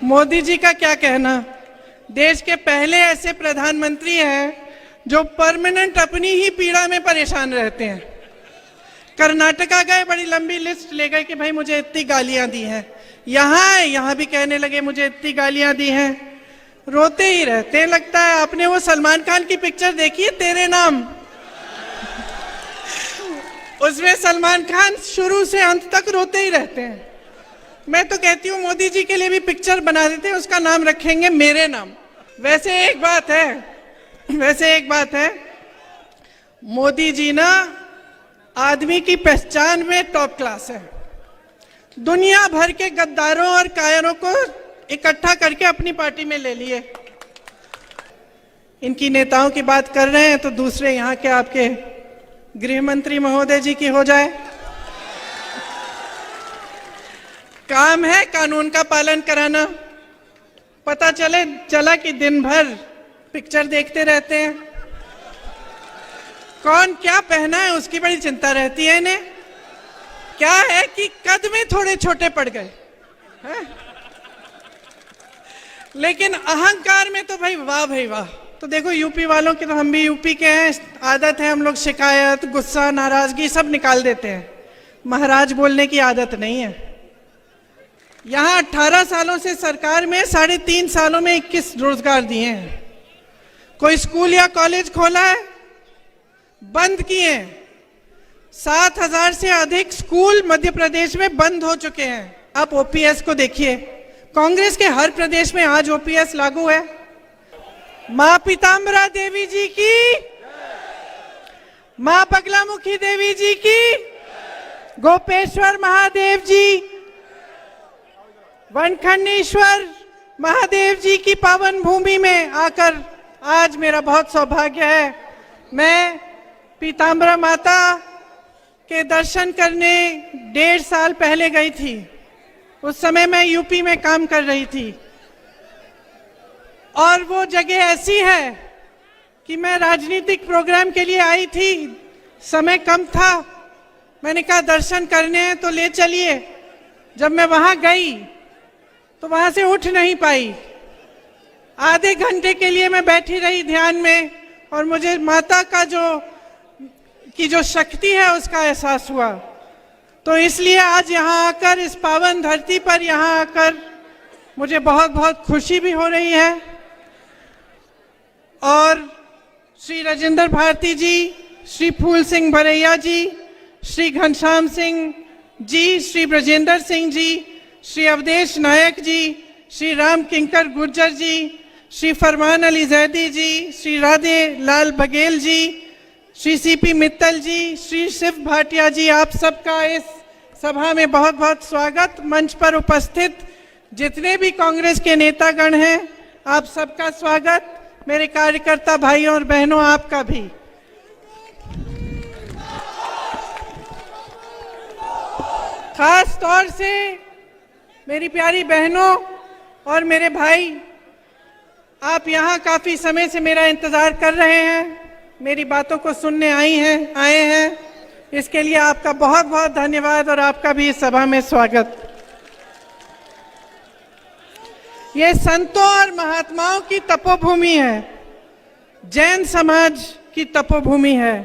मोदी जी का क्या कहना। देश के पहले ऐसे प्रधानमंत्री हैं जो परमानेंट अपनी ही पीड़ा में परेशान रहते हैं। कर्नाटका गए, बड़ी लंबी लिस्ट ले गए कि भाई मुझे इतनी गालियां दी हैं। यहाँ भी कहने लगे मुझे इतनी गालियां दी हैं। रोते ही रहते हैं। लगता है आपने वो सलमान खान की पिक्चर देखी है तेरे नाम, उसमें सलमान खान शुरू से अंत तक रोते ही रहते हैं। मैं तो कहती हूँ मोदी जी के लिए भी पिक्चर बना देते हैं, उसका नाम रखेंगे मेरे नाम। वैसे एक बात है, मोदी जी ना आदमी की पहचान में टॉप क्लास है। दुनिया भर के गद्दारों और कायरों को इकट्ठा करके अपनी पार्टी में ले लिए। इनकी नेताओं की बात कर रहे हैं तो दूसरे यहाँ के आपके गृह मंत्री महोदय जी की हो जाए। काम है कानून का पालन कराना। पता चला कि दिन भर पिक्चर देखते रहते हैं। कौन क्या पहना है उसकी बड़ी चिंता रहती है इन्हें। क्या है कि कद में थोड़े छोटे पड़ गए हैं? लेकिन अहंकार में तो भाई वाह। तो देखो यूपी वालों की, तो हम भी यूपी के हैं, आदत है हम लोग शिकायत, गुस्सा, नाराजगी सब निकाल देते हैं। महाराज बोलने की आदत नहीं है। यहाँ 18 सालों से सरकार में 3.5 सालों में 21 रोजगार दिए हैं। कोई स्कूल या कॉलेज खोला है? बंद किए। 7,000 से अधिक स्कूल मध्य प्रदेश में बंद हो चुके हैं। आप ओपीएस को देखिए, कांग्रेस के हर प्रदेश में आज ओपीएस लागू है। मां पीताम्बरा देवी जी की, मां बगलामुखी देवी जी की, गोपेश्वर महादेव जी, वनखंडेश्वर महादेव जी की पावन भूमि में आकर आज मेरा बहुत सौभाग्य है। मैं पीताम्बरा माता के दर्शन करने 1.5 साल पहले गई थी। उस समय मैं यूपी में काम कर रही थी और वो जगह ऐसी है कि मैं राजनीतिक प्रोग्राम के लिए आई थी, समय कम था। मैंने कहा दर्शन करने हैं तो ले चलिए। जब मैं वहां गई तो वहां से उठ नहीं पाई। आधे घंटे के लिए मैं बैठी रही ध्यान में और मुझे माता का जो शक्ति है उसका एहसास हुआ। तो इसलिए आज यहाँ आकर, इस पावन धरती पर यहाँ आकर मुझे बहुत बहुत खुशी भी हो रही है। और श्री राजेंद्र भारती जी, श्री फूल सिंह भरैया जी, श्री घनश्याम सिंह जी, श्री ब्रजेंद्र सिंह जी, श्री अवधेश नायक जी, श्री राम किंकर गुर्जर जी, श्री फरमान अली जैदी जी, श्री राधे लाल बघेल जी, श्री सीपी मित्तल जी, श्री शिव भाटिया जी, आप सबका इस सभा में बहुत बहुत स्वागत। मंच पर उपस्थित जितने भी कांग्रेस के नेतागण हैं, आप सबका स्वागत। मेरे कार्यकर्ता भाइयों और बहनों, आपका भी। खास तौर से मेरी प्यारी बहनों और मेरे भाई, आप यहाँ काफी समय से मेरा इंतजार कर रहे हैं, मेरी बातों को सुनने आए हैं। इसके लिए आपका बहुत बहुत धन्यवाद और आपका भी इस सभा में स्वागत। ये संतों और महात्माओं की तपोभूमि है, जैन समाज की तपोभूमि है,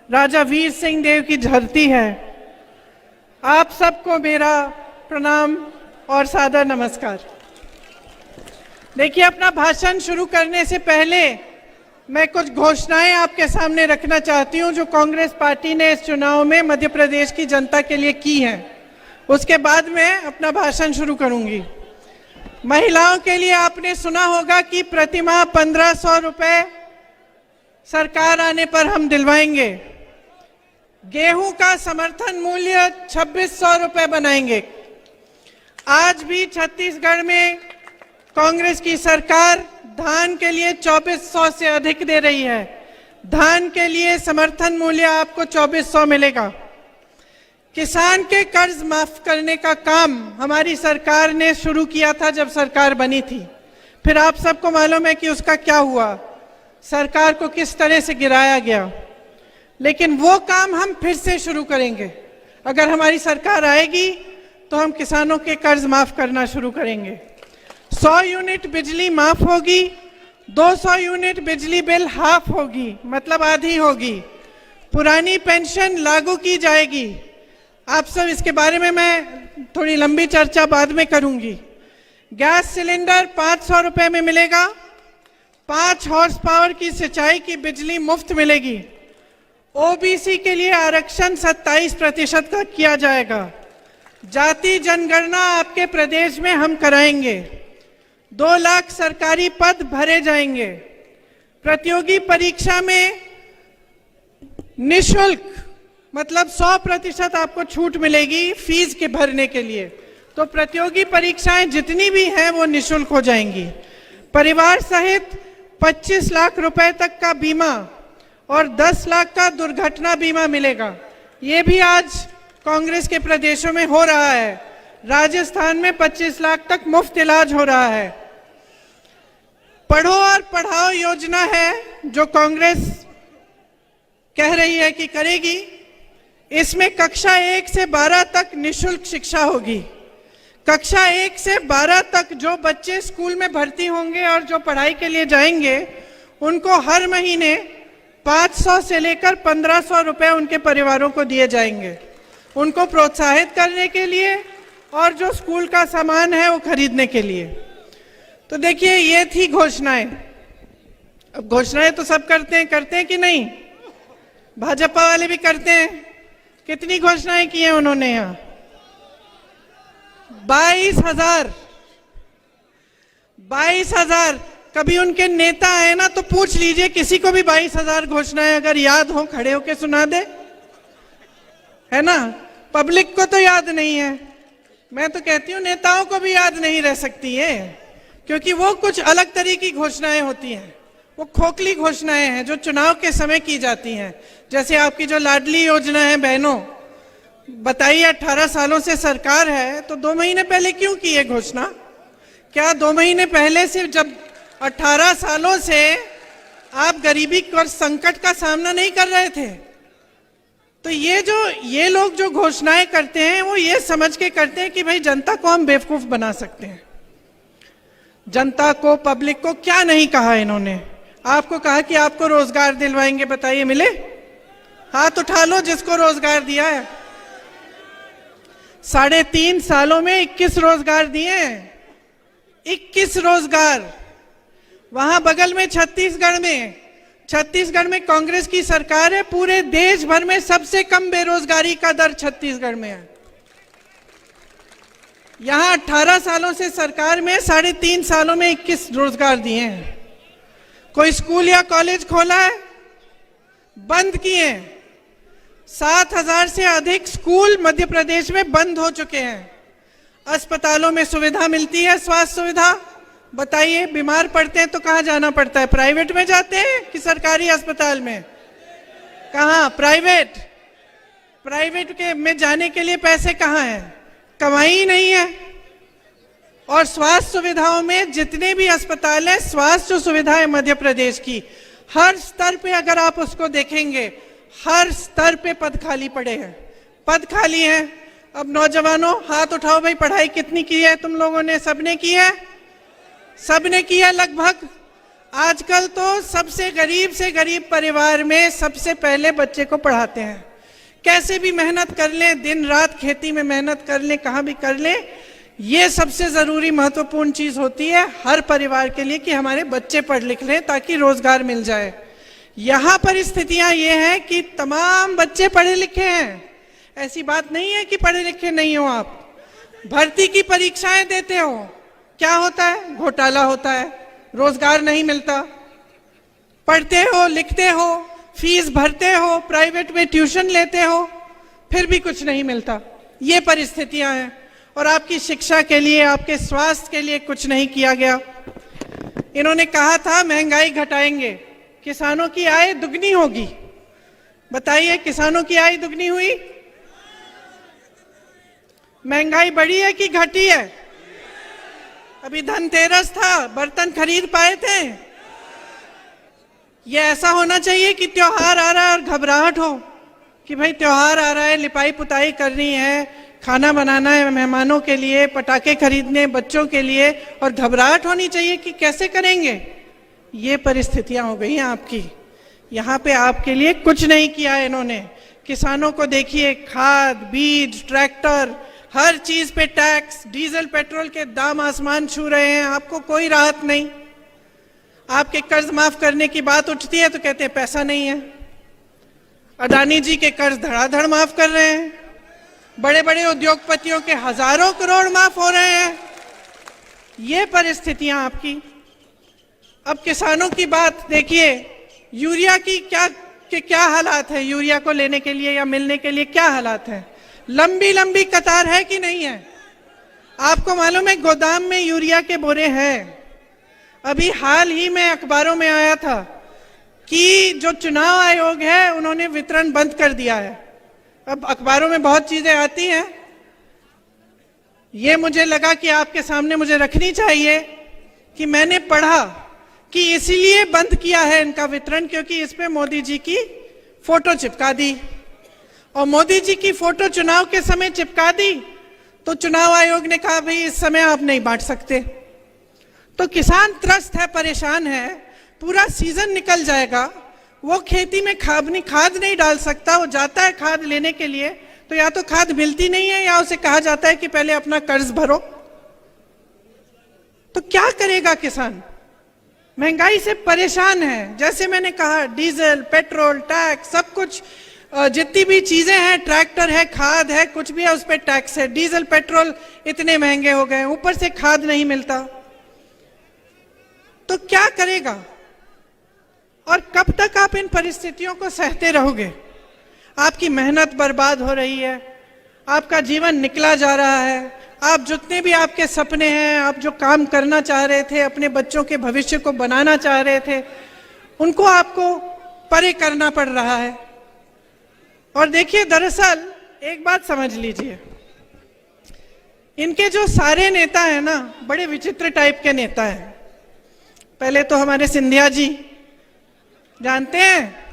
राजा वीर सिंह देव की धरती है। आप सबको मेरा प्रणाम और सादर नमस्कार। देखिए, अपना भाषण शुरू करने से पहले मैं कुछ घोषणाएं आपके सामने रखना चाहती हूं जो कांग्रेस पार्टी ने इस चुनाव में मध्य प्रदेश की जनता के लिए की हैं। उसके बाद मैं अपना भाषण शुरू करूंगी। महिलाओं के लिए आपने सुना होगा कि प्रतिमाह 1500 रुपए सरकार आने पर हम दिलवाएंगे। गेहूं का समर्थन मूल्य 2600 रुपए बनाएंगे। आज भी छत्तीसगढ़ में कांग्रेस की सरकार धान के लिए 2400 से अधिक दे रही है। धान के लिए समर्थन मूल्य आपको 2400 मिलेगा। किसान के कर्ज माफ करने का काम हमारी सरकार ने शुरू किया था जब सरकार बनी थी। फिर आप सबको मालूम है कि उसका क्या हुआ, सरकार को किस तरह से गिराया गया। लेकिन वो काम हम फिर से शुरू करेंगे। अगर हमारी सरकार आएगी तो हम किसानों के कर्ज माफ करना शुरू करेंगे। 100 यूनिट बिजली माफ होगी, 200 यूनिट बिजली बिल हाफ होगी, मतलब आधी होगी। पुरानी पेंशन लागू की जाएगी। आप सब इसके बारे में मैं थोड़ी लंबी चर्चा बाद में करूंगी। गैस सिलेंडर 500 रुपए में मिलेगा। 5 हॉर्स पावर की सिंचाई की बिजली मुफ्त मिलेगी। ओबीसी के लिए आरक्षण 27% का किया जाएगा। जाति जनगणना आपके प्रदेश में हम कराएंगे। 2 लाख सरकारी पद भरे जाएंगे। प्रतियोगी परीक्षा में निशुल्क मतलब 100% आपको छूट मिलेगी फीस के भरने के लिए। तो प्रतियोगी परीक्षाएं जितनी भी हैं वो निशुल्क हो जाएंगी। परिवार सहित 25 लाख रुपए तक का बीमा और 10 लाख का दुर्घटना बीमा मिलेगा। ये भी आज कांग्रेस के प्रदेशों में हो रहा है। राजस्थान में 25 लाख तक मुफ्त इलाज हो रहा है। पढ़ो और पढ़ाओ योजना है जो कांग्रेस कह रही है कि करेगी। इसमें कक्षा 1 से 12 तक निशुल्क शिक्षा होगी। कक्षा 1 से 12 तक जो बच्चे स्कूल में भर्ती होंगे और जो पढ़ाई के लिए जाएंगे उनको हर महीने 500 से लेकर 1500 रुपए उनके परिवारों को दिए जाएंगे, उनको प्रोत्साहित करने के लिए और जो स्कूल का सामान है वो खरीदने के लिए। तो देखिए ये थी घोषणाएं। अब घोषणाएं तो सब करते हैं कि नहीं? भाजपा वाले भी करते हैं। कितनी घोषणाएं की हैं उन्होंने? यहाँ 22,000। कभी उनके नेता है ना तो पूछ लीजिए, किसी को भी 22,000 घोषणाएं अगर याद हो खड़े होके सुना दे, है ना? पब्लिक को तो याद नहीं है। मैं तो कहती हूँ नेताओं को भी याद नहीं रह सकती है, क्योंकि वो कुछ अलग तरह की घोषणाएं होती हैं। वो खोखली घोषणाएं हैं जो चुनाव के समय की जाती हैं। जैसे आपकी जो लाडली योजना है बहनों, बताइए 18 सालों से सरकार है तो 2 महीने पहले क्यों की है घोषणा? क्या 2 महीने पहले से, जब 18 सालों से आप गरीबी और संकट का सामना नहीं कर रहे थे? तो ये लोग जो घोषणाएं करते हैं वो ये समझ के करते हैं कि भाई जनता को हम बेवकूफ बना सकते हैं। जनता को, पब्लिक को क्या नहीं कहा इन्होंने? आपको कहा कि आपको रोजगार दिलवाएंगे, बताइए मिले? हाथ उठा लो जिसको रोजगार दिया है। 3.5 सालों में 21 रोजगार दिए हैं। 21 रोजगार। वहां बगल में छत्तीसगढ़ में कांग्रेस की सरकार है। पूरे देश भर में सबसे कम बेरोजगारी का दर छत्तीसगढ़ में है। यहां 18 सालों से सरकार में 3.5 सालों में 21 रोजगार दिए हैं। कोई स्कूल या कॉलेज खोला है? बंद किए। 7,000 से अधिक स्कूल मध्य प्रदेश में बंद हो चुके हैं। अस्पतालों में सुविधा मिलती है, स्वास्थ्य सुविधा। बताइए बीमार पड़ते हैं तो कहाँ जाना पड़ता है? प्राइवेट में जाते हैं कि सरकारी अस्पताल में? कहाँ? प्राइवेट के में जाने के लिए पैसे कहाँ हैं? कमाई ही नहीं है। और स्वास्थ्य सुविधाओं में जितने भी अस्पताल हैं, स्वास्थ्य सुविधा है मध्य प्रदेश की, हर स्तर पे अगर आप उसको देखेंगे, हर स्तर पे पद खाली पड़े हैं। पद खाली हैं। अब नौजवानों हाथ उठाओ भाई, पढ़ाई कितनी की है तुम लोगों ने? सबने की है? सबने की है लगभग। आजकल तो सबसे गरीब परिवार में सबसे पहले बच्चे को पढ़ाते हैं। कैसे भी मेहनत कर लें, दिन रात खेती में मेहनत कर लें, कहाँ भी कर लें, ये सबसे जरूरी महत्वपूर्ण चीज होती है हर परिवार के लिए कि हमारे बच्चे पढ़ लिख लें ताकि रोजगार मिल जाए। यहाँ पर स्थितियां ये हैं कि तमाम बच्चे पढ़े लिखे हैं। ऐसी बात नहीं है कि पढ़े लिखे नहीं हो। आप भर्ती की परीक्षाएं देते हो, क्या होता है? घोटाला होता है, रोजगार नहीं मिलता। पढ़ते हो, लिखते हो, फीस भरते हो, प्राइवेट में ट्यूशन लेते हो, फिर भी कुछ नहीं मिलता। ये परिस्थितियां हैं। और आपकी शिक्षा के लिए, आपके स्वास्थ्य के लिए कुछ नहीं किया गया। इन्होंने कहा था महंगाई घटाएंगे, किसानों की आय दुगनी होगी। बताइए किसानों की आय दुगनी हुई? महंगाई बढ़ी है कि घटी है? अभी धनतेरस था, बर्तन खरीद पाए थे? ये ऐसा होना चाहिए कि त्योहार आ रहा है और घबराहट हो कि भाई त्योहार आ रहा है, लिपाई पुताई करनी है, खाना बनाना है मेहमानों के लिए, पटाखे खरीदने बच्चों के लिए, और घबराहट होनी चाहिए कि कैसे करेंगे। ये परिस्थितियां हो गई हैं आपकी। यहाँ पे आपके लिए कुछ नहीं किया है इन्होंने। किसानों को देखिए, खाद, बीज, ट्रैक्टर, हर चीज पे टैक्स, डीजल पेट्रोल के दाम आसमान छू रहे हैं, आपको कोई राहत नहीं। आपके कर्ज माफ करने की बात उठती है तो कहते हैं पैसा नहीं है। अडानी जी के कर्ज धड़ाधड़ माफ कर रहे हैं, बड़े बड़े उद्योगपतियों के हजारों करोड़ माफ हो रहे हैं। ये परिस्थितियां आपकी। अब किसानों की बात देखिए, यूरिया की क्या हालात है, यूरिया को लेने के लिए या मिलने के लिए क्या हालात है। लंबी लंबी कतार है कि नहीं है। आपको मालूम है गोदाम में यूरिया के बोरे हैं। अभी हाल ही में अखबारों में आया था कि जो चुनाव आयोग है उन्होंने वितरण बंद कर दिया है। अब अखबारों में बहुत चीजें आती हैं, ये मुझे लगा कि आपके सामने मुझे रखनी चाहिए कि मैंने पढ़ा कि इसीलिए बंद किया है इनका वितरण, क्योंकि इस पे मोदी जी की फोटो चिपका दी, और मोदी जी की फोटो चुनाव के समय चिपका दी तो चुनाव आयोग ने कहा भाई इस समय आप नहीं बांट सकते। तो किसान त्रस्त है, परेशान है, पूरा सीजन निकल जाएगा, वो खेती में खाद नहीं डाल सकता। वो जाता है खाद लेने के लिए तो या तो खाद मिलती नहीं है या उसे कहा जाता है कि पहले अपना कर्ज भरो। तो क्या करेगा किसान? महंगाई से परेशान है। जैसे मैंने कहा, डीजल, पेट्रोल, टैक्स, सब कुछ, जितनी भी चीजें हैं, ट्रैक्टर है, खाद है, कुछ भी है उस पर टैक्स है। डीजल पेट्रोल इतने महंगे हो गए, ऊपर से खाद नहीं मिलता। तो क्या करेगा और कब तक आप इन परिस्थितियों को सहते रहोगे? आपकी मेहनत बर्बाद हो रही है, आपका जीवन निकला जा रहा है। आप जितने भी आपके सपने हैं, आप जो काम करना चाह रहे थे, अपने बच्चों के भविष्य को बनाना चाह रहे थे, उनको आपको परे करना पड़ रहा है। और देखिए, दरअसल एक बात समझ लीजिए, इनके जो सारे नेता हैं ना, बड़े विचित्र टाइप के नेता हैं। पहले तो हमारे सिंधिया जी, जानते हैं,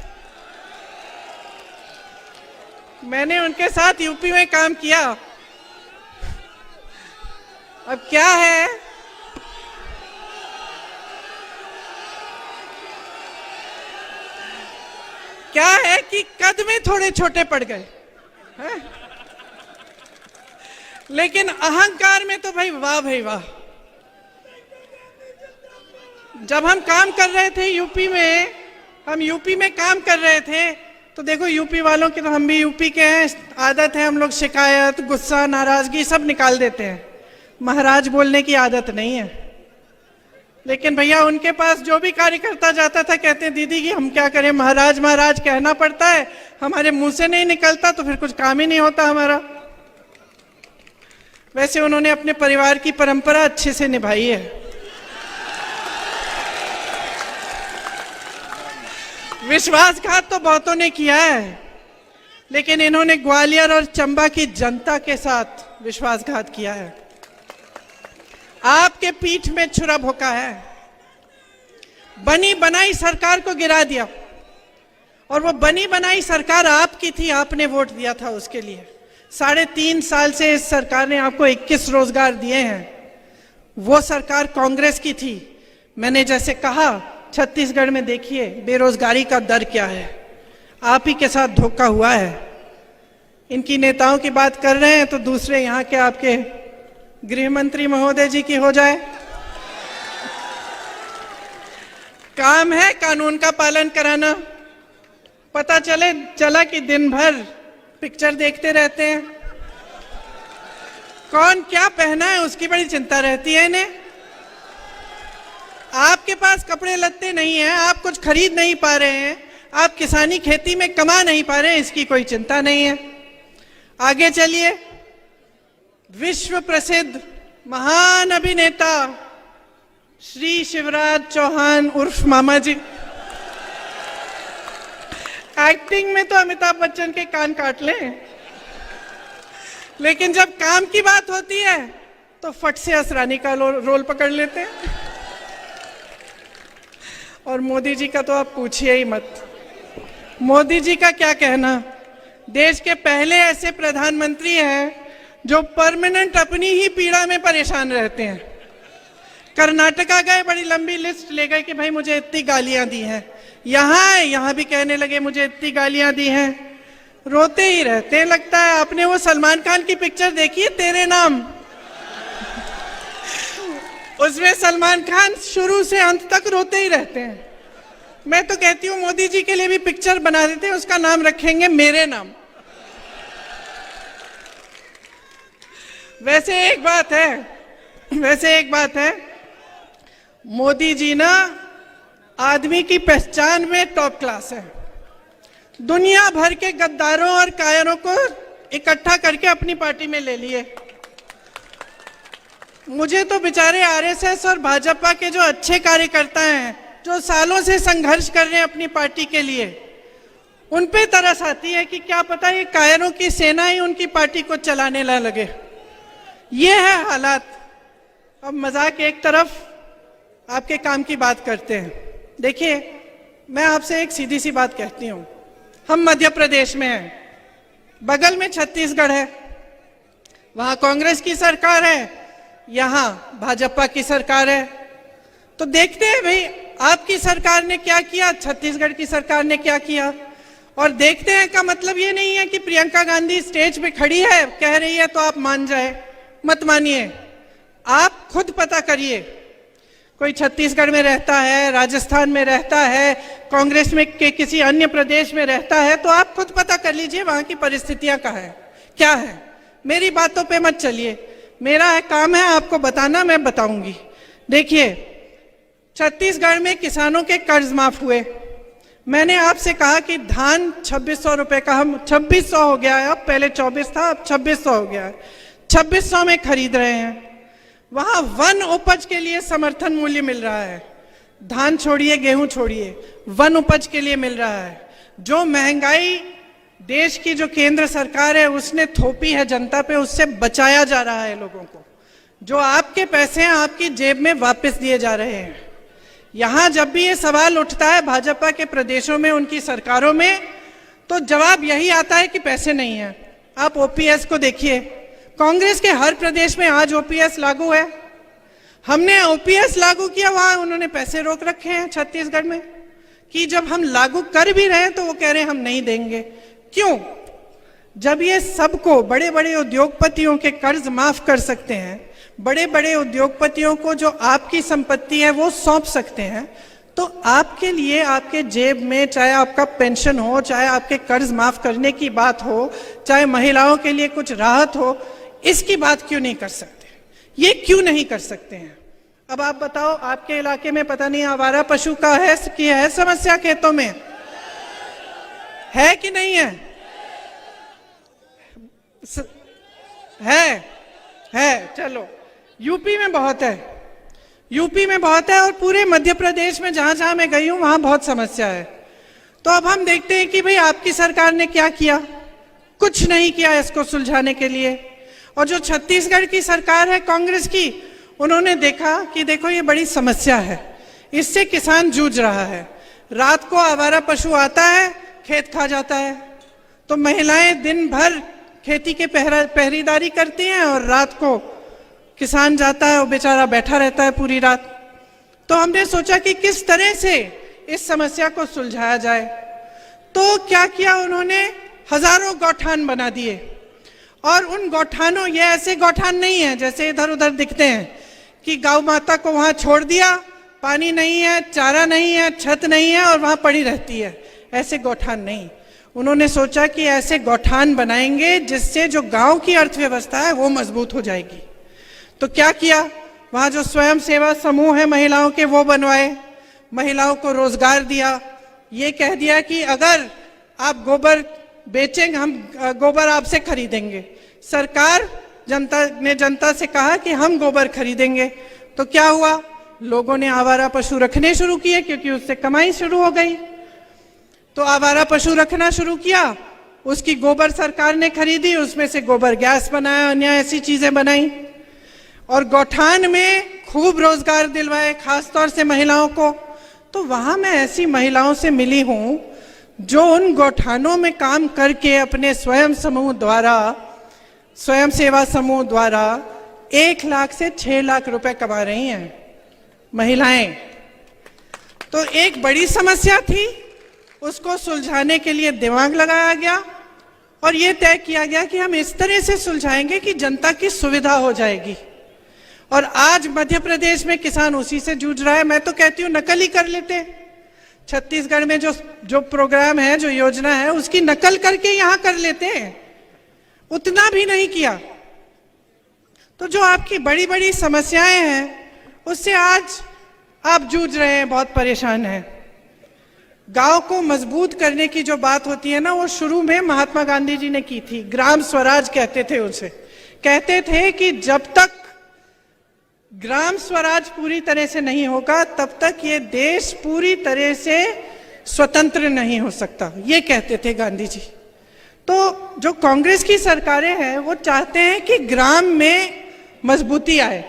मैंने उनके साथ यूपी में काम किया। अब क्या है कि कद में थोड़े छोटे पड़ गए हैं? लेकिन अहंकार में तो भाई वाह। जब हम काम कर रहे थे यूपी में काम कर रहे थे तो देखो, यूपी वालों की, तो हम भी यूपी के हैं, आदत है हम लोग शिकायत, गुस्सा, नाराजगी सब निकाल देते हैं। महाराज बोलने की आदत नहीं है। लेकिन भैया उनके पास जो भी कार्यकर्ता जाता था कहते हैं दीदी कि हम क्या करें, महाराज महाराज कहना पड़ता है, हमारे मुंह से नहीं निकलता तो फिर कुछ काम ही नहीं होता हमारा। वैसे उन्होंने अपने परिवार की परंपरा अच्छे से निभाई है। विश्वासघात तो बहुतों ने किया है, लेकिन इन्होंने ग्वालियर और चंबा की जनता के साथ विश्वासघात किया है। आपके पीठ में छुरा भोंका है, बनी बनाई सरकार को गिरा दिया, और वो बनी बनाई सरकार आपकी थी, आपने वोट दिया था उसके लिए। 3.5 साल से इस सरकार ने आपको 21 रोजगार दिए हैं। वो सरकार कांग्रेस की थी। मैंने जैसे कहा, छत्तीसगढ़ में देखिए बेरोजगारी का दर क्या है, आप ही के साथ धोखा हुआ है। इनकी नेताओं की बात कर रहे हैं तो दूसरे यहाँ के आपके गृह मंत्री महोदय जी की हो जाए। काम है कानून का पालन कराना। पता चला कि दिन भर पिक्चर देखते रहते हैं, कौन क्या पहना है उसकी बड़ी चिंता रहती है इन्हें। आपके पास कपड़े लत्ते नहीं हैं, आप कुछ खरीद नहीं पा रहे हैं, आप किसानी खेती में कमा नहीं पा रहे हैं, इसकी कोई चिंता नहीं है। आगे चलिए, विश्व प्रसिद्ध महान अभिनेता श्री शिवराज चौहान उर्फ मामा जी, एक्टिंग में तो अमिताभ बच्चन के कान काट लें, लेकिन जब काम की बात होती है तो फट से असरानी का रोल पकड़ लेते हैं। और मोदी जी का तो आप पूछिए ही मत। मोदी जी का क्या कहना, देश के पहले ऐसे प्रधानमंत्री हैं जो परमानेंट अपनी ही पीड़ा में परेशान रहते हैं। कर्नाटका गए, बड़ी लंबी लिस्ट ले गए कि भाई मुझे इतनी गालियां दी हैं, यहाँ भी कहने लगे मुझे इतनी गालियां दी हैं, रोते ही रहते हैं। लगता है आपने वो सलमान खान की पिक्चर देखी है तेरे नाम, उसमें सलमान खान शुरू से अंत तक रोते ही रहते हैं। मैं तो कहती हूँ मोदी जी के लिए भी पिक्चर बना देते हैं, उसका नाम रखेंगे मेरे नाम। वैसे एक बात है, मोदी जी ना आदमी की पहचान में टॉप क्लास है। दुनिया भर के गद्दारों और कायरों को इकट्ठा करके अपनी पार्टी में ले लिए। मुझे तो बेचारे आरएसएस और भाजपा के जो अच्छे कार्यकर्ता हैं, जो सालों से संघर्ष कर रहे हैं अपनी पार्टी के लिए, उन पे तरस आती है कि क्या पता ये कायरों की सेना ही उनकी पार्टी को चलाने ना लगे। ये है हालात। अब मजाक एक तरफ, आपके काम की बात करते हैं। देखिए, मैं आपसे एक सीधी सी बात कहती हूँ, हम मध्य प्रदेश में हैं, बगल में छत्तीसगढ़ है, वहां कांग्रेस की सरकार है, यहाँ भाजपा की सरकार है। तो देखते हैं भाई आपकी सरकार ने क्या किया, छत्तीसगढ़ की सरकार ने क्या किया, और देखते हैं का मतलब ये नहीं है कि प्रियंका गांधी स्टेज पे खड़ी है कह रही है तो आप मान जाए। मत मानिए, आप खुद पता करिए। कोई छत्तीसगढ़ में रहता है, राजस्थान में रहता है, कांग्रेस में के किसी अन्य प्रदेश में रहता है, तो आप खुद पता कर लीजिए वहां की परिस्थितियां क्या है। मेरी बातों पे मत चलिए, मेरा काम है आपको बताना, मैं बताऊंगी। देखिए, छत्तीसगढ़ में किसानों के कर्ज माफ हुए। मैंने आपसे कहा कि धान 2600 रुपए का, हम 2600 हो गया है, अब पहले 24 था, अब 2600 हो गया है, 2600 में खरीद रहे हैं। वहां वन उपज के लिए समर्थन मूल्य मिल रहा है। धान छोड़िए, गेहूं छोड़िए, वन उपज के लिए मिल रहा है। जो महंगाई देश की जो केंद्र सरकार है उसने थोपी है जनता पे, उससे बचाया जा रहा है लोगों को। जो आपके पैसे हैं आपकी जेब में वापस दिए जा रहे हैं। यहां जब भी ये सवाल उठता है भाजपा के प्रदेशों में, उनकी सरकारों में, तो जवाब यही आता है कि पैसे नहीं है। आप ओपीएस को देखिए, कांग्रेस के हर प्रदेश में आज ओपीएस लागू है। हमने ओपीएस लागू किया, वहां उन्होंने पैसे रोक रखे हैं छत्तीसगढ़ में, कि जब हम लागू कर भी रहे हैं तो वो कह रहे हैं हम नहीं देंगे। क्यों? जब ये सबको, बड़े बड़े उद्योगपतियों के कर्ज माफ कर सकते हैं, बड़े बड़े उद्योगपतियों को जो आपकी संपत्ति है वो सौंप सकते हैं, तो आपके लिए, आपके जेब में, चाहे आपका पेंशन हो, चाहे आपके कर्ज माफ करने की बात हो, चाहे महिलाओं के लिए कुछ राहत हो, इसकी बात क्यों नहीं कर सकते? ये क्यों नहीं कर सकते हैं? अब आप बताओ, आपके इलाके में पता नहीं आवारा पशु का है समस्या, खेतों में है कि नहीं है? है। चलो, यूपी में बहुत है, और पूरे मध्य प्रदेश में जहां जहां मैं गई हूं वहां बहुत समस्या है। तो अब हम देखते हैं कि भाई आपकी सरकार ने क्या किया। कुछ नहीं किया इसको सुलझाने के लिए। और जो छत्तीसगढ़ की सरकार है कांग्रेस की, उन्होंने देखा कि देखो ये बड़ी समस्या है, इससे किसान जूझ रहा है। रात को आवारा पशु आता है, खेत खा जाता है, तो महिलाएं दिन भर खेती के पहरेदारी करती हैं और रात को किसान जाता है, वो बेचारा बैठा रहता है पूरी रात। तो हमने सोचा कि किस तरह से इस समस्या को सुलझाया जाए। तो क्या किया उन्होंने, हजारों गौठान बना दिए। और उन गौठानों, ये ऐसे गौठान नहीं है जैसे इधर उधर दिखते हैं कि गौ माता को वहां छोड़ दिया, पानी नहीं है, चारा नहीं है, छत नहीं है और वहां पड़ी रहती है। ऐसे गौठान नहीं। उन्होंने सोचा कि ऐसे गौठान बनाएंगे जिससे जो गांव की अर्थव्यवस्था है वो मजबूत हो जाएगी। तो क्या किया, वहां जो स्वयं सेवा समूह है महिलाओं के, वो बनवाए, महिलाओं को रोजगार दिया। ये कह दिया कि अगर आप गोबर बेचेंगे, हम गोबर आपसे खरीदेंगे। सरकार जनता से कहा कि हम गोबर खरीदेंगे। तो क्या हुआ, लोगों ने आवारा पशु रखने शुरू किए, क्योंकि उससे कमाई शुरू हो गई। तो आवारा पशु रखना शुरू किया, उसकी गोबर सरकार ने खरीदी, उसमें से गोबर गैस बनाया, अन्य ऐसी चीजें बनाई, और गौठान में खूब रोजगार दिलवाए, खासतौर से महिलाओं को। तो वहां मैं ऐसी महिलाओं से मिली हूं जो उन गौठानों में काम करके अपने स्वयं समूह द्वारा स्वयं सेवा समूह द्वारा 1 लाख से 6 लाख रुपए कमा रही हैं महिलाएं। तो एक बड़ी समस्या थी, उसको सुलझाने के लिए दिमाग लगाया गया और ये तय किया गया कि हम इस तरह से सुलझाएंगे कि जनता की सुविधा हो जाएगी। और आज मध्य प्रदेश में किसान उसी से जूझ रहा है। मैं तो कहती हूँ नकल ही कर लेते। छत्तीसगढ़ में जो प्रोग्राम है, जो योजना है, उसकी नकल करके यहाँ कर लेते हैं, उतना भी नहीं किया। तो जो आपकी बड़ी बड़ी समस्याएं हैं उससे आज आप जूझ रहे हैं, बहुत परेशान हैं। गांव को मजबूत करने की जो बात होती है ना, वो शुरू में महात्मा गांधी जी ने की थी। ग्राम स्वराज कहते थे उसे। कहते थे कि जब तक ग्राम स्वराज पूरी तरह से नहीं होगा तब तक ये देश पूरी तरह से स्वतंत्र नहीं हो सकता, ये कहते थे गांधी जी। तो जो कांग्रेस की सरकारें हैं वो चाहते हैं कि ग्राम में मजबूती आए,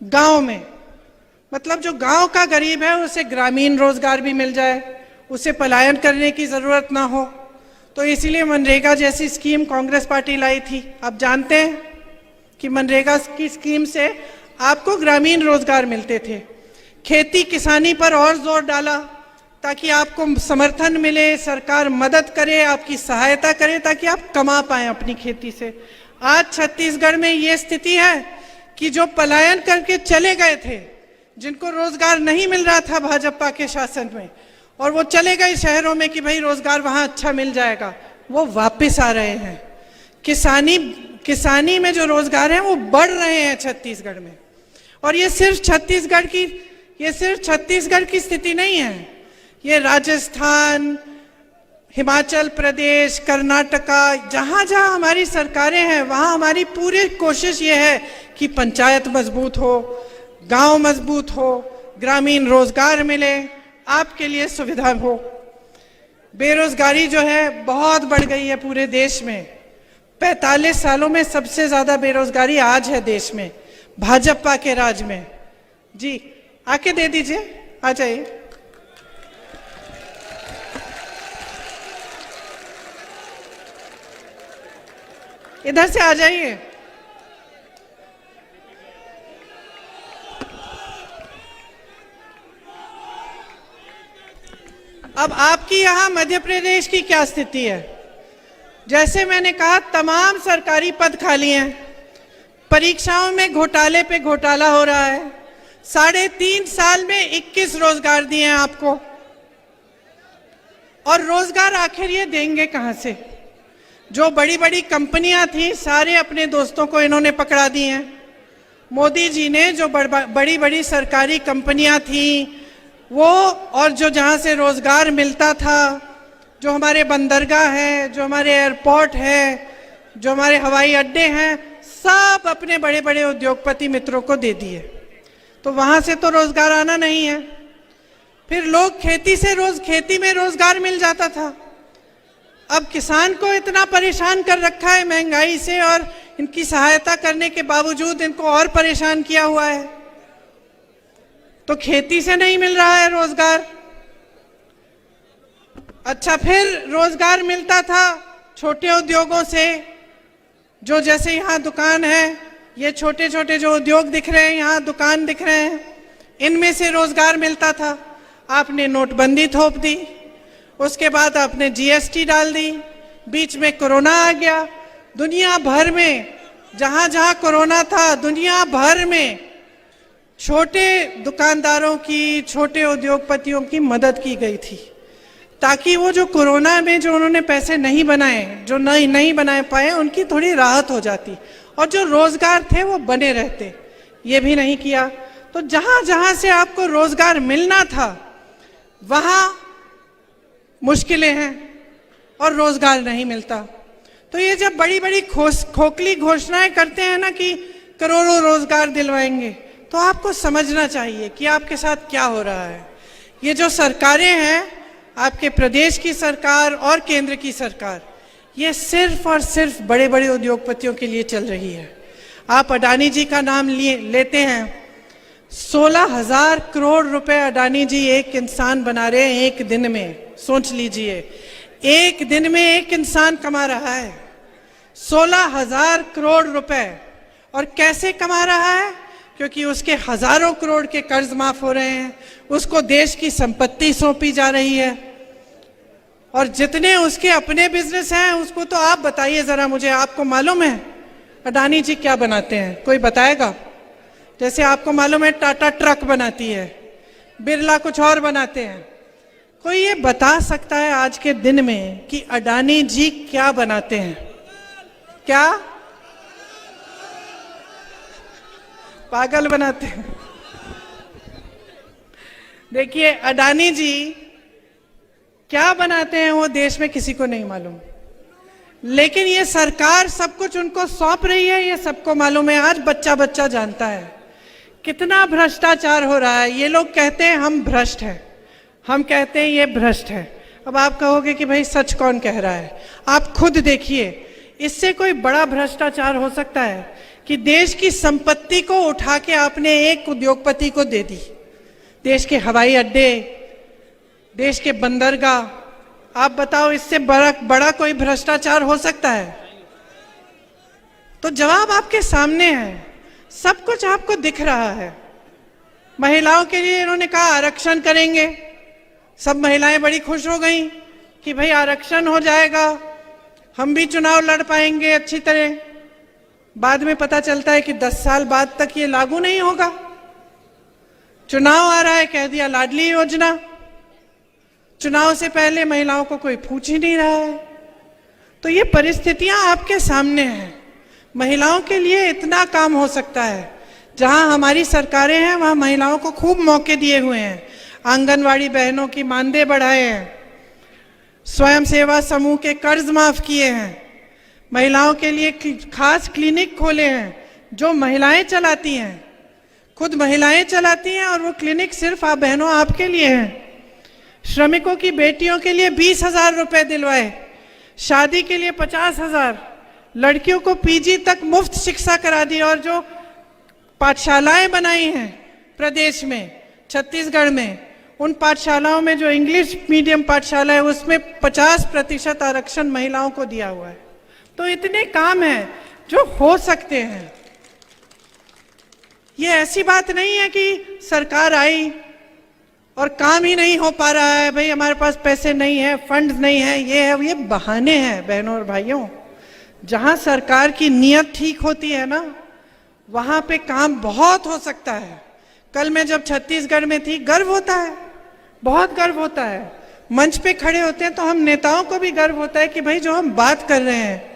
गांव में। मतलब जो गांव का गरीब है उसे ग्रामीण रोजगार भी मिल जाए, उसे पलायन करने की जरूरत ना हो। तो इसीलिए मनरेगा जैसी स्कीम कांग्रेस पार्टी लाई थी। आप जानते हैं कि मनरेगा की स्कीम से आपको ग्रामीण रोजगार मिलते थे। खेती किसानी पर और जोर डाला ताकि आपको समर्थन मिले, सरकार मदद करे, आपकी सहायता करे ताकि आप कमा पाएं अपनी खेती से। आज छत्तीसगढ़ में ये स्थिति है कि जो पलायन करके चले गए थे, जिनको रोजगार नहीं मिल रहा था भाजपा के शासन में, और वो चले गए शहरों में कि भाई रोजगार वहां अच्छा मिल जाएगा, वो वापस आ रहे हैं। किसानी में जो रोजगार है वो बढ़ रहे हैं छत्तीसगढ़ में। और ये सिर्फ छत्तीसगढ़ की स्थिति नहीं है, ये राजस्थान, हिमाचल प्रदेश, कर्नाटका, जहां जहां हमारी सरकारें हैं वहां हमारी पूरी कोशिश ये है कि पंचायत मजबूत हो, गांव मजबूत हो, ग्रामीण रोजगार मिले, आपके लिए सुविधा हो। बेरोजगारी जो है बहुत बढ़ गई है पूरे देश में। 45 सालों में सबसे ज्यादा बेरोजगारी आज है देश में, भाजपा के राज में। जी आके दे दीजिए, आ जाइए। इधर से आ जाइए। अब आपकी यहां मध्य प्रदेश की क्या स्थिति है? जैसे मैंने कहा, तमाम सरकारी पद खाली हैं, परीक्षाओं में घोटाले पे घोटाला हो रहा है। 3.5 साल में 21 रोजगार दिए हैं आपको, और रोजगार आखिर ये देंगे कहां से? जो बड़ी बड़ी कंपनियां थी सारे अपने दोस्तों को इन्होंने पकड़ा दी हैं। मोदी जी ने जो बड़ी बड़ी सरकारी कंपनियां थी वो, और जो जहां से रोजगार मिलता था, जो हमारे बंदरगाह है, जो हमारे एयरपोर्ट है, जो हमारे हवाई अड्डे हैं, सब अपने बड़े बड़े उद्योगपति मित्रों को दे दिए। तो वहां से तो रोजगार आना नहीं है। फिर लोग खेती में रोजगार मिल जाता था। अब किसान को इतना परेशान कर रखा है महंगाई से, और इनकी सहायता करने के बावजूद इनको और परेशान किया हुआ है। तो खेती से नहीं मिल रहा है रोजगार। अच्छा, फिर रोजगार मिलता था छोटे उद्योगों से, जो जैसे यहाँ दुकान है, ये छोटे छोटे जो उद्योग दिख रहे हैं, यहाँ दुकान दिख रहे हैं, इनमें से रोजगार मिलता था। आपने नोटबंदी थोप दी, उसके बाद आपने जीएसटी डाल दी, बीच में कोरोना आ गया। दुनिया भर में जहां जहां कोरोना था, दुनिया भर में छोटे दुकानदारों की, छोटे उद्योगपतियों की मदद की गई थी, ताकि वो जो कोरोना में जो उन्होंने पैसे नहीं बनाए, जो नहीं बना पाए, उनकी थोड़ी राहत हो जाती और जो रोजगार थे वो बने रहते। ये भी नहीं किया। तो जहां जहां से आपको रोजगार मिलना था वहां मुश्किलें हैं और रोजगार नहीं मिलता। तो ये जब बड़ी बड़ी खोखली घोषणाएं करते हैं ना कि करोड़ों रोजगार दिलवाएंगे, तो आपको समझना चाहिए कि आपके साथ क्या हो रहा है। ये जो सरकारें हैं, आपके प्रदेश की सरकार और केंद्र की सरकार, ये सिर्फ और सिर्फ बड़े बड़े उद्योगपतियों के लिए चल रही है। आप अडानी जी का नाम लेते हैं, 16,000 करोड़ रुपए अडानी जी एक इंसान बना रहे हैं एक दिन में। सोच लीजिए, एक दिन में एक इंसान कमा रहा है 16,000 करोड़ रुपए। और कैसे कमा रहा है? क्योंकि उसके हजारों करोड़ के कर्ज माफ हो रहे हैं, उसको देश की संपत्ति सौंपी जा रही है, और जितने उसके अपने बिजनेस हैं उसको तो आप बताइए जरा मुझे, आपको मालूम है अडानी जी क्या बनाते हैं? कोई बताएगा? जैसे आपको मालूम है टाटा ट्रक बनाती है, बिरला कुछ और बनाते हैं। कोई ये बता सकता है आज के दिन में कि अडानी जी क्या बनाते हैं? क्या? पागल बनाते हैं। देखिए अडानी जी क्या बनाते हैं वो देश में किसी को नहीं मालूम, लेकिन ये सरकार सब कुछ उनको सौंप रही है, ये सबको मालूम है। आज बच्चा बच्चा जानता है कितना भ्रष्टाचार हो रहा है। ये लोग कहते हैं हम भ्रष्ट हैं, हम कहते हैं ये भ्रष्ट है। अब आप कहोगे कि भाई सच कौन कह रहा है? आप खुद देखिए, इससे कोई बड़ा भ्रष्टाचार हो सकता है कि देश की संपत्ति को उठा के आपने एक उद्योगपति को दे दी? देश के हवाई अड्डे, देश के बंदरगाह, आप बताओ इससे बड़ा कोई भ्रष्टाचार हो सकता है? तो जवाब आपके सामने है, सब कुछ आपको दिख रहा है। महिलाओं के लिए इन्होंने कहा आरक्षण करेंगे, सब महिलाएं बड़ी खुश हो गई कि भाई आरक्षण हो जाएगा, हम भी चुनाव लड़ पाएंगे अच्छी तरह। बाद में पता चलता है कि 10 साल बाद तक ये लागू नहीं होगा। चुनाव आ रहा है, कह दिया लाडली योजना। चुनाव से पहले महिलाओं को कोई पूछ ही नहीं रहा है। तो ये परिस्थितियां आपके सामने हैं। महिलाओं के लिए इतना काम हो सकता है। जहां हमारी सरकारें हैं वहां महिलाओं को खूब मौके दिए हुए हैं। आंगनवाड़ी बहनों की मानदेय बढ़ाए हैं, स्वयं सेवा समूह के कर्ज माफ किए हैं, महिलाओं के लिए खास क्लिनिक खोले हैं जो महिलाएं चलाती हैं, खुद महिलाएं चलाती हैं, और वो क्लिनिक सिर्फ आप बहनों आपके लिए हैं। श्रमिकों की बेटियों के लिए 20,000 रुपए दिलवाए, शादी के लिए 50,000, लड़कियों को पीजी तक मुफ्त शिक्षा करा दी, और जो पाठशालाएं बनाई हैं प्रदेश में, छत्तीसगढ़ में, उन पाठशालाओं में जो इंग्लिश मीडियम पाठशाला है उसमें 50% आरक्षण महिलाओं को दिया हुआ है। तो इतने काम हैं जो हो सकते हैं। ये ऐसी बात नहीं है कि सरकार आई और काम ही नहीं हो पा रहा है, भाई हमारे पास पैसे नहीं है, फंड नहीं है, ये बहाने हैं बहनों और भाइयों। जहां सरकार की नीयत ठीक होती है ना, वहां पे काम बहुत हो सकता है। कल मैं जब छत्तीसगढ़ में थी, गर्व होता है, बहुत गर्व होता है। मंच पे खड़े होते हैं तो हम नेताओं को भी गर्व होता है कि भाई जो हम बात कर रहे हैं,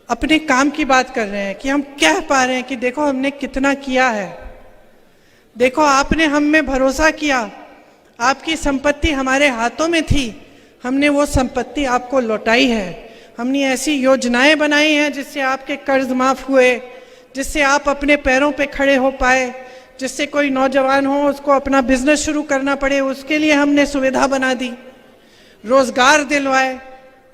अपने काम की बात कर रहे हैं, कि हम कह पा रहे हैं कि देखो हमने कितना किया है, देखो आपने हम में भरोसा किया, आपकी संपत्ति हमारे हाथों में थी, हमने वो संपत्ति आपको लौटाई है। हमने ऐसी योजनाएं बनाई हैं जिससे आपके कर्ज माफ हुए, जिससे आप अपने पैरों पे खड़े हो पाए, जिससे कोई नौजवान हो उसको अपना बिजनेस शुरू करना पड़े उसके लिए हमने सुविधा बना दी, रोजगार दिलवाए।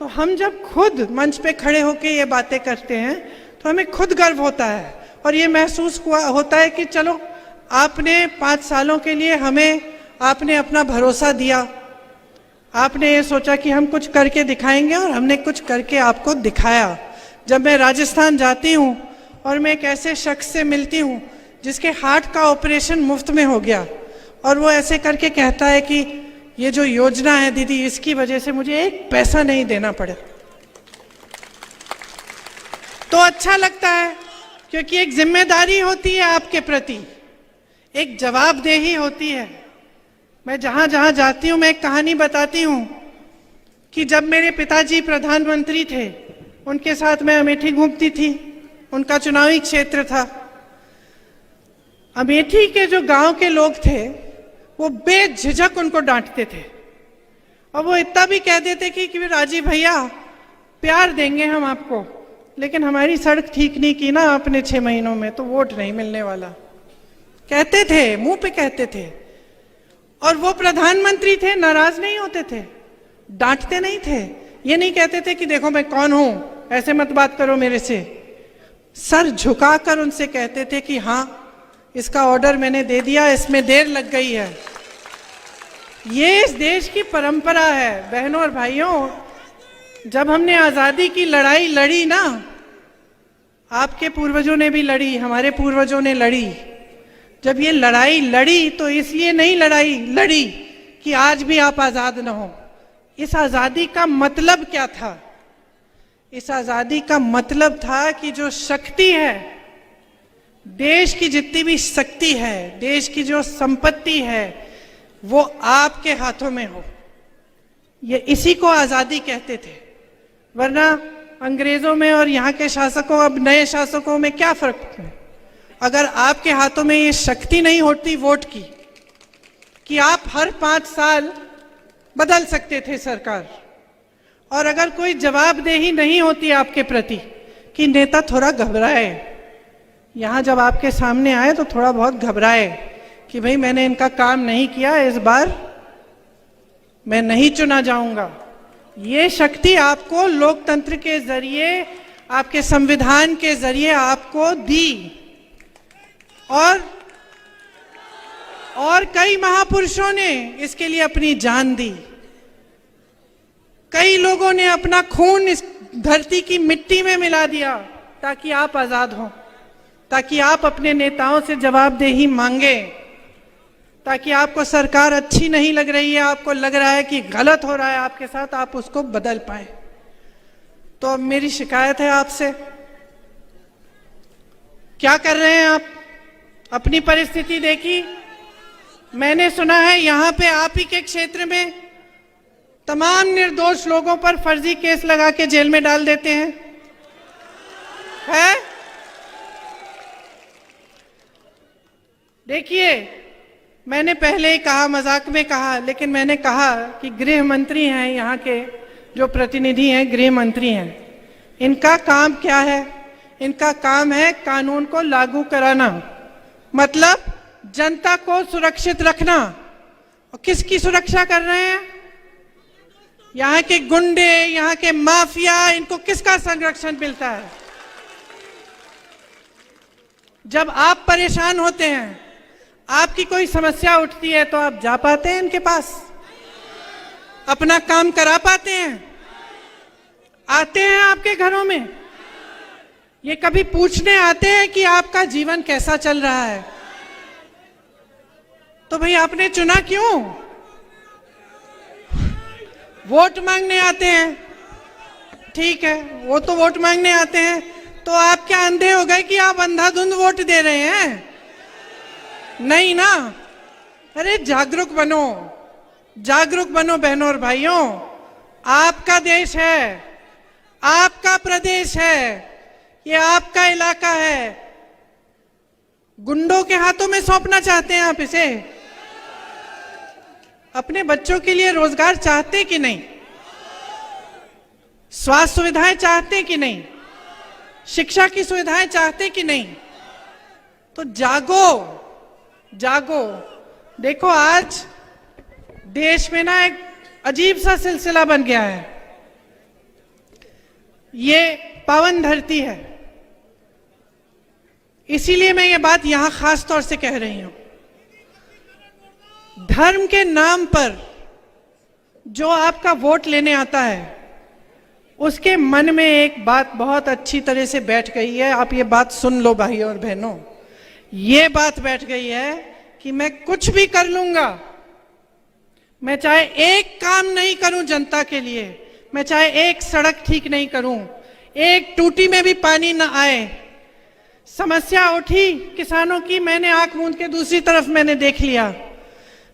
तो हम जब खुद मंच पे खड़े होके ये बातें करते हैं तो हमें खुद गर्व होता है, और ये महसूस होता है कि चलो आपने 5 सालों के लिए हमें आपने अपना भरोसा दिया, आपने ये सोचा कि हम कुछ करके दिखाएंगे, और हमने कुछ करके आपको दिखाया। जब मैं राजस्थान जाती हूँ और मैं एक ऐसे शख्स से मिलती हूँ जिसके हार्ट का ऑपरेशन मुफ्त में हो गया, और वो ऐसे करके कहता है कि ये जो योजना है दीदी, इसकी वजह से मुझे 1 पैसा नहीं देना पड़ा, तो अच्छा लगता है, क्योंकि एक जिम्मेदारी होती है आपके प्रति, एक जवाबदेही होती है। मैं जहां जहां जाती हूं मैं एक कहानी बताती हूं कि जब मेरे पिताजी प्रधानमंत्री थे, उनके साथ मैं अमेठी घूमती थी, उनका चुनावी क्षेत्र था। अमेठी के जो गांव के लोग थे वो बेझिझक उनको डांटते थे, और वो इतना भी कह देते कि राजीव भैया प्यार देंगे हम आपको, लेकिन हमारी सड़क ठीक नहीं की ना आपने 6 महीनों में, तो वोट नहीं मिलने वाला। कहते थे, मुंह पे कहते थे, और वो प्रधानमंत्री थे, नाराज नहीं होते थे, डांटते नहीं थे, ये नहीं कहते थे कि देखो मैं कौन हूं, ऐसे मत बात करो मेरे से। सर झुकाकर उनसे कहते थे कि हाँ इसका ऑर्डर मैंने दे दिया, इसमें देर लग गई है। ये इस देश की परंपरा है बहनों और भाइयों। जब हमने आजादी की लड़ाई लड़ी ना, आपके पूर्वजों ने भी लड़ी, हमारे पूर्वजों ने लड़ी। जब ये लड़ाई लड़ी तो इसलिए नहीं लड़ी कि आज भी आप आजाद न हो। इस आजादी का मतलब क्या था? इस आजादी का मतलब था कि जो शक्ति है, देश की जितनी भी शक्ति है, देश की जो संपत्ति है, वो आपके हाथों में हो। ये इसी को आजादी कहते थे। वरना अंग्रेजों में और यहाँ के शासकों, अब नए शासकों में क्या फर्क है? अगर आपके हाथों में ये शक्ति नहीं होती वोट की, कि आप हर 5 साल बदल सकते थे सरकार, और अगर कोई जवाबदेही नहीं होती आपके प्रति कि नेता थोड़ा घबराए, यहाँ जब आपके सामने आए तो थोड़ा बहुत घबराए कि भाई मैंने इनका काम नहीं किया, इस बार मैं नहीं चुना जाऊंगा। ये शक्ति आपको लोकतंत्र के जरिए, आपके संविधान के जरिए आपको दी। और कई महापुरुषों ने इसके लिए अपनी जान दी। कई लोगों ने अपना खून इस धरती की मिट्टी में मिला दिया ताकि आप आजाद हों, ताकि आप अपने नेताओं से जवाबदेही मांगे, ताकि आपको सरकार अच्छी नहीं लग रही है, आपको लग रहा है कि गलत हो रहा है आपके साथ, आप उसको बदल पाए। तो अब मेरी शिकायत है आपसे, क्या कर रहे हैं आप? अपनी परिस्थिति देखी। मैंने सुना है यहाँ पे आप ही के क्षेत्र में तमाम निर्दोष लोगों पर फर्जी केस लगा के जेल में डाल देते हैं, है? देखिए, मैंने पहले ही कहा, मजाक में कहा, लेकिन मैंने कहा कि गृह मंत्री हैं, यहाँ के जो प्रतिनिधि हैं गृह मंत्री हैं, इनका काम क्या है? इनका काम है कानून को लागू कराना, मतलब जनता को सुरक्षित रखना। और किसकी सुरक्षा कर रहे हैं? यहाँ के गुंडे, यहाँ के माफिया, इनको किसका संरक्षण मिलता है? जब आप परेशान होते हैं, आपकी कोई समस्या उठती है, तो आप जा पाते हैं इनके पास? अपना काम करा पाते हैं? आते हैं आपके घरों में? ये कभी पूछने आते हैं कि आपका जीवन कैसा चल रहा है? तो भाई आपने चुना क्यों? वोट मांगने आते हैं, ठीक है, वो तो वोट मांगने आते हैं, तो आप क्या अंधे हो गए कि आप अंधाधुंध वोट दे रहे हैं? नहीं ना। अरे जागरूक बनो, जागरूक बनो बहनों और भाइयों। आपका देश है, आपका प्रदेश है, ये आपका इलाका है। गुंडों के हाथों में सौंपना चाहते हैं आप इसे? अपने बच्चों के लिए रोजगार चाहते कि नहीं? स्वास्थ्य सुविधाएं चाहते कि नहीं? शिक्षा की सुविधाएं चाहते कि नहीं? तो जागो, जागो। देखो, आज देश में ना एक अजीब सा सिलसिला बन गया है। ये पावन धरती है, इसीलिए मैं ये बात यहां खास तौर से कह रही हूं। धर्म के नाम पर जो आपका वोट लेने आता है, उसके मन में एक बात बहुत अच्छी तरह से बैठ गई है। आप ये बात सुन लो भाइयों और बहनों, ये बात बैठ गई है कि मैं कुछ भी कर लूंगा, मैं चाहे एक काम नहीं करूं जनता के लिए, मैं चाहे एक सड़क ठीक नहीं करूं, एक टूटी में भी पानी न आए, समस्या उठी किसानों की, मैंने आंख मूंद के दूसरी तरफ मैंने देख लिया,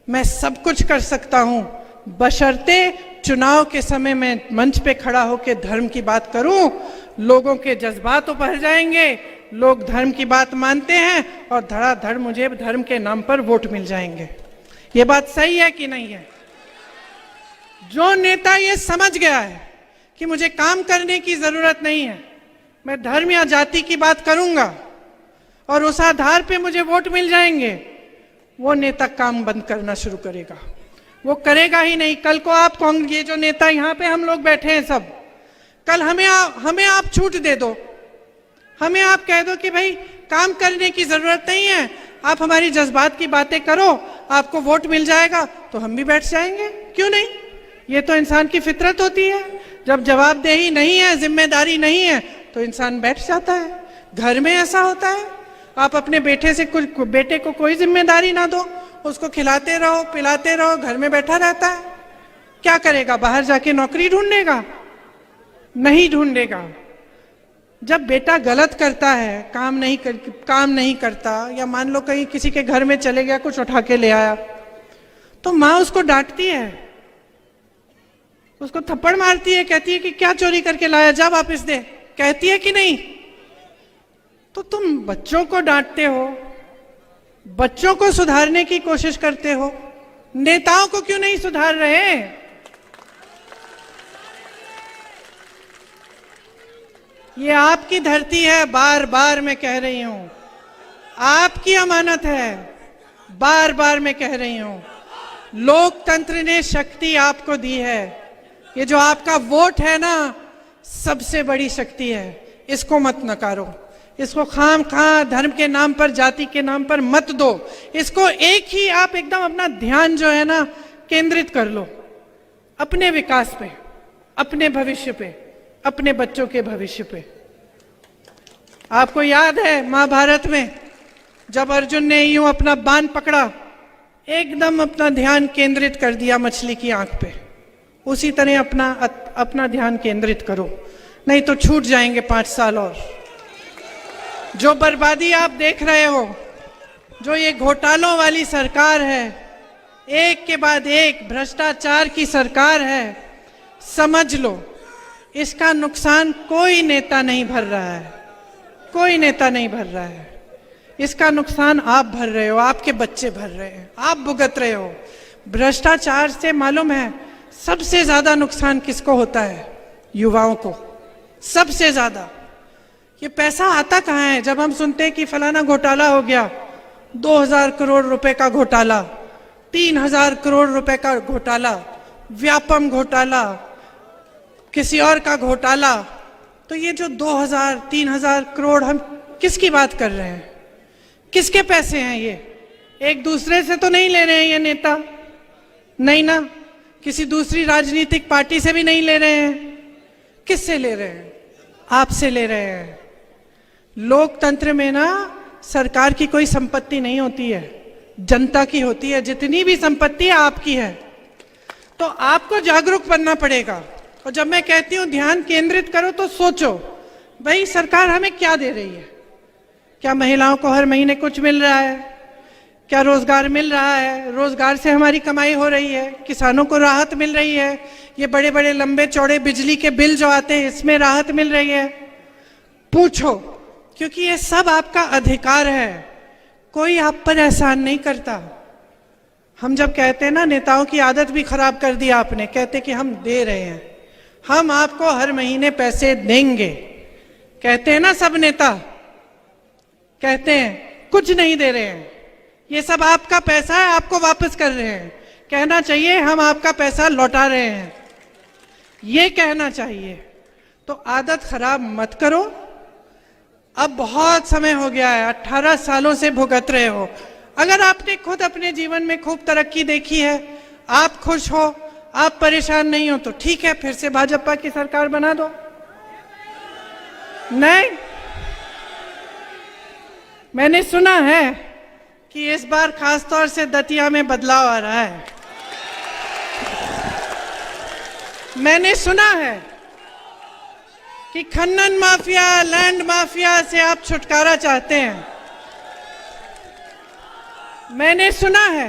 मैं सब कुछ कर सकता हूं, बशर्ते चुनाव के समय में मंच पे खड़ा होकर धर्म की बात करूं। लोगों के जज्बात उभर जाएंगे, लोग धर्म की बात मानते हैं और धड़ाधड़ मुझे धर्म के नाम पर वोट मिल जाएंगे। ये बात सही है कि नहीं है? जो नेता ये समझ गया है कि मुझे काम करने की जरूरत नहीं है, मैं धर्म या जाति की बात करूंगा और उस आधार पे मुझे वोट मिल जाएंगे, वो नेता काम बंद करना शुरू करेगा। वो करेगा ही नहीं। कल को आप ये जो नेता यहाँ पे हम लोग बैठे हैं सब, कल हमें आप छूट दे दो, हमें आप कह दो कि भाई काम करने की जरूरत नहीं है, आप हमारी जज्बात की बातें करो, आपको वोट मिल जाएगा, तो हम भी बैठ जाएंगे। क्यों नहीं? ये तो इंसान की फितरत होती है। जब जवाबदेही नहीं है, जिम्मेदारी नहीं है, तो इंसान बैठ जाता है। घर में ऐसा होता है, आप अपने बेटे को कोई जिम्मेदारी ना दो, उसको खिलाते रहो पिलाते रहो, घर में बैठा रहता है, क्या करेगा? बाहर जाके नौकरी ढूंढेगा? नहीं ढूंढेगा। जब बेटा गलत करता है, काम नहीं करता, या मान लो कहीं किसी के घर में चले गया, कुछ उठा के ले आया, तो माँ उसको डांटती है, उसको थप्पड़ मारती है, कहती है कि क्या चोरी करके लाया, जा वापस दे, कहती है कि नहीं? तो तुम बच्चों को डांटते हो, बच्चों को सुधारने की कोशिश करते हो, नेताओं को क्यों नहीं सुधार रहे? ये आपकी धरती है, बार बार मैं कह रही हूं, आपकी अमानत है, बार बार मैं कह रही हूं। लोकतंत्र ने शक्ति आपको दी है, ये जो आपका वोट है ना, सबसे बड़ी शक्ति है, इसको मत नकारो, इसको खाम-खा धर्म के नाम पर, जाति के नाम पर मत दो, इसको एक ही आप एकदम अपना ध्यान जो है ना केंद्रित कर लो अपने विकास पे, अपने भविष्य पे, अपने बच्चों के भविष्य पे। आपको याद है महाभारत में जब अर्जुन ने यूं अपना बाण पकड़ा, एकदम अपना ध्यान केंद्रित कर दिया मछली की आंख पे, उसी तरह अपना ध्यान केंद्रित करो, नहीं तो छूट जाएंगे 5 साल और। जो बर्बादी आप देख रहे हो, जो ये घोटालों वाली सरकार है, एक के बाद एक भ्रष्टाचार की सरकार है, समझ लो इसका नुकसान कोई नेता नहीं भर रहा है, कोई नेता नहीं भर रहा है, इसका नुकसान आप भर रहे हो, आपके बच्चे भर रहे हैं, आप भुगत रहे हो। भ्रष्टाचार से मालूम है सबसे ज्यादा नुकसान किसको होता है? युवाओं को, सबसे ज्यादा। ये पैसा आता कहाँ है? जब हम सुनते हैं कि फलाना घोटाला हो गया, 2000 करोड़ रुपए का घोटाला, 3000 करोड़ रुपए का घोटाला, व्यापम घोटाला, किसी और का घोटाला, तो ये जो 2000-3000 करोड़, हम किसकी बात कर रहे हैं? किसके पैसे हैं ये? एक दूसरे से तो नहीं ले रहे हैं ये नेता, नहीं ना, किसी दूसरी राजनीतिक पार्टी से भी नहीं ले रहे हैं, किससे ले रहे हैं? आपसे ले रहे हैं। लोकतंत्र में ना सरकार की कोई संपत्ति नहीं होती है, जनता की होती है, जितनी भी संपत्ति है आपकी है। तो आपको जागरूक बनना पड़ेगा। और जब मैं कहती हूं ध्यान केंद्रित करो, तो सोचो भाई सरकार हमें क्या दे रही है? क्या महिलाओं को हर महीने कुछ मिल रहा है? क्या रोजगार मिल रहा है? रोजगार से हमारी कमाई हो रही है? किसानों को राहत मिल रही है? ये बड़े बड़े लंबे चौड़े बिजली के बिल जो आते हैं, इसमें राहत मिल रही है? पूछो, क्योंकि ये सब आपका अधिकार है, कोई आप पर एहसान नहीं करता। हम जब कहते हैं ना, नेताओं की आदत भी खराब कर दी आपने, कहते कि हम दे रहे हैं, हम आपको हर महीने पैसे देंगे, कहते हैं ना सब नेता, कहते हैं कुछ नहीं दे रहे हैं, ये सब आपका पैसा है, आपको वापस कर रहे हैं। कहना चाहिए हम आपका पैसा लौटा रहे हैं, ये कहना चाहिए। तो आदत खराब मत करो। अब बहुत समय हो गया है, 18 सालों से भुगत रहे हो। अगर आपने खुद अपने जीवन में खूब तरक्की देखी है, आप खुश हो, आप परेशान नहीं हो, तो ठीक है, फिर से भाजपा की सरकार बना दो। नहीं, मैंने सुना है कि इस बार खासतौर से दतिया में बदलाव आ रहा है। मैंने सुना है कि खनन माफिया, लैंड माफिया से आप छुटकारा चाहते हैं। मैंने सुना है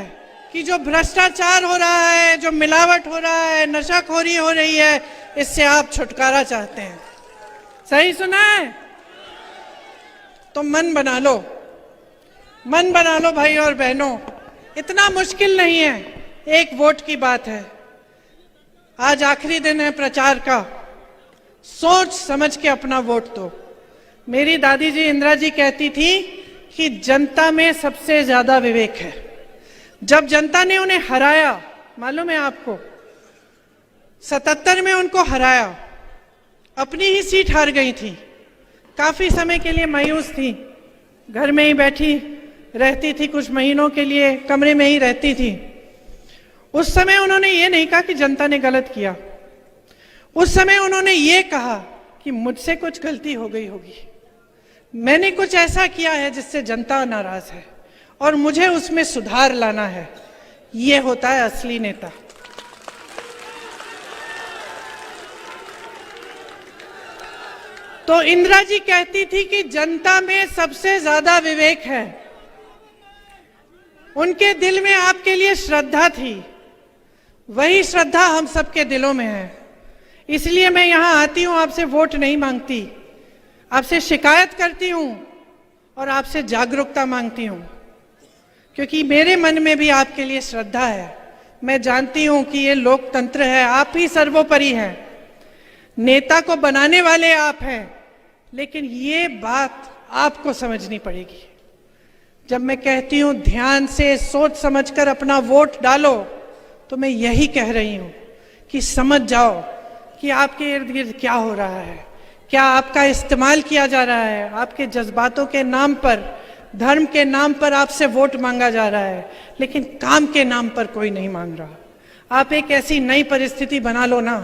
कि जो भ्रष्टाचार हो रहा है, जो मिलावट हो रहा है, नशाखोरी हो रही है, इससे आप छुटकारा चाहते हैं। सही सुना है? तो मन बना लो, मन बना लो भाई और बहनों, इतना मुश्किल नहीं है, एक वोट की बात है। आज आखिरी दिन है प्रचार का, सोच समझ के अपना वोट दो। मेरी दादी जी इंदिरा जी कहती थी कि जनता में सबसे ज्यादा विवेक है। जब जनता ने उन्हें हराया, मालूम है आपको, 77 में उनको हराया, अपनी ही सीट हार गई थी, काफी समय के लिए मायूस थी, घर में ही बैठी रहती थी, कुछ महीनों के लिए कमरे में ही रहती थी। उस समय उन्होंने ये नहीं कहा कि जनता ने गलत किया, उस समय उन्होंने ये कहा कि मुझसे कुछ गलती हो गई होगी, मैंने कुछ ऐसा किया है जिससे जनता नाराज है और मुझे उसमें सुधार लाना है। ये होता है असली नेता। तो इंदिरा जी कहती थी कि जनता में सबसे ज्यादा विवेक है। उनके दिल में आपके लिए श्रद्धा थी, वही श्रद्धा हम सबके दिलों में है। इसलिए मैं यहां आती हूं, आपसे वोट नहीं मांगती, आपसे शिकायत करती हूं और आपसे जागरूकता मांगती हूं, क्योंकि मेरे मन में भी आपके लिए श्रद्धा है। मैं जानती हूं कि ये लोकतंत्र है, आप ही सर्वोपरि हैं, नेता को बनाने वाले आप हैं, लेकिन ये बात आपको समझनी पड़ेगी। जब मैं कहती हूं ध्यान से सोच समझकर अपना वोट डालो, तो मैं यही कह रही हूं कि समझ जाओ कि आपके इर्द गिर्द क्या हो रहा है, क्या आपका इस्तेमाल किया जा रहा है, आपके जज्बातों के नाम पर, धर्म के नाम पर आपसे वोट मांगा जा रहा है, लेकिन काम के नाम पर कोई नहीं मांग रहा। आप एक ऐसी नई परिस्थिति बना लो ना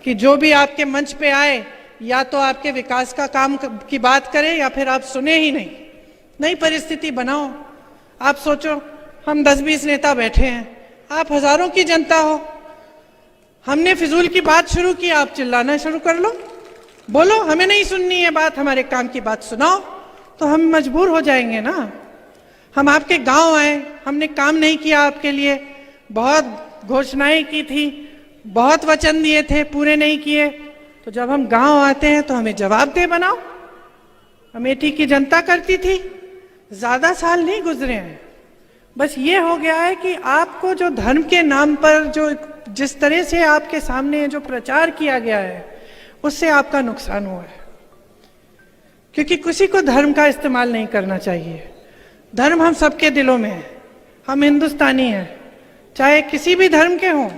कि जो भी आपके मंच पे आए, या तो आपके विकास का काम की बात करे या फिर आप सुने ही नहीं। नई परिस्थिति बनाओ। आप सोचो, हम 10-20 नेता बैठे हैं, आप हजारों की जनता हो। हमने फिजूल की बात शुरू की, आप चिल्लाना शुरू कर लो, बोलो हमें नहीं सुननी है बात, हमारे काम की बात सुनाओ, तो हम मजबूर हो जाएंगे ना। हम आपके गांव आए, हमने काम नहीं किया आपके लिए, बहुत घोषणाएं की थी, बहुत वचन दिए थे, पूरे नहीं किए, तो जब हम गांव आते हैं तो हमें जवाबदेह बनाओ। अमेठी की जनता करती थी, ज्यादा साल नहीं गुजरे हैं, बस ये हो गया है कि आपको जो धर्म के नाम पर जो जिस तरह से आपके सामने जो प्रचार किया गया है, उससे आपका नुकसान हुआ है। क्योंकि किसी को धर्म का इस्तेमाल नहीं करना चाहिए। धर्म हम सबके दिलों में है, हम हिंदुस्तानी हैं, चाहे किसी भी धर्म के हों।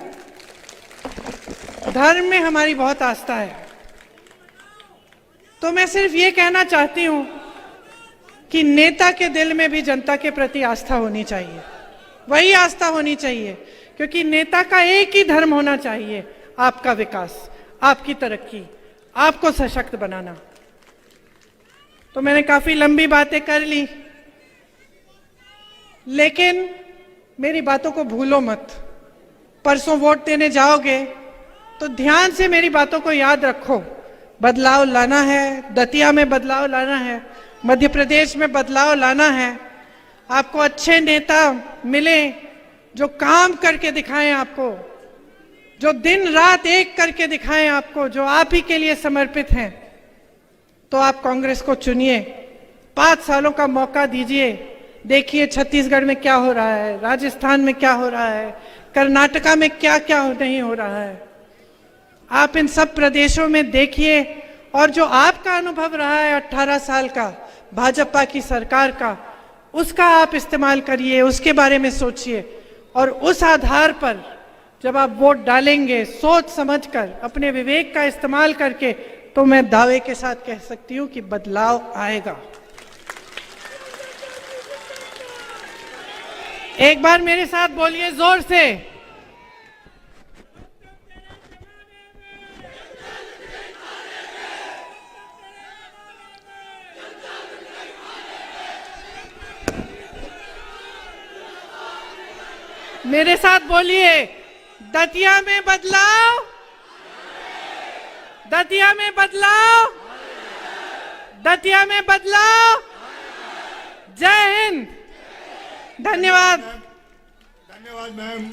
धर्म में हमारी बहुत आस्था है। तो मैं सिर्फ ये कहना चाहती हूं कि नेता के दिल में भी जनता के प्रति आस्था होनी चाहिए, वही आस्था होनी चाहिए, क्योंकि नेता का एक ही धर्म होना चाहिए, आपका विकास, आपकी तरक्की, आपको सशक्त बनाना। तो मैंने काफी लंबी बातें कर ली, लेकिन मेरी बातों को भूलो मत। परसों वोट देने जाओगे तो ध्यान से मेरी बातों को याद रखो। बदलाव लाना है, दतिया में बदलाव लाना है, मध्य प्रदेश में बदलाव लाना है। आपको अच्छे नेता मिले जो काम करके दिखाएं आपको, जो दिन रात एक करके दिखाएं आपको, जो आप ही के लिए समर्पित हैं। तो आप कांग्रेस को चुनिए, 5 सालों का मौका दीजिए। देखिए छत्तीसगढ़ में क्या हो रहा है, राजस्थान में क्या हो रहा है, कर्नाटका में क्या क्या नहीं हो रहा है। आप इन सब प्रदेशों में देखिए, और जो आपका अनुभव रहा है 18 साल का भाजपा की सरकार का, उसका आप इस्तेमाल करिए, उसके बारे में सोचिए, और उस आधार पर जब आप वोट डालेंगे सोच समझकर, अपने विवेक का इस्तेमाल करके, तो मैं दावे के साथ कह सकती हूं कि बदलाव आएगा। एक बार मेरे साथ बोलिए जोर से, मेरे साथ बोलिए, दतिया में बदलाव, दतिया में बदलाव, दतिया में बदलाव। जय हिंद। धन्यवाद। धन्यवाद मैम।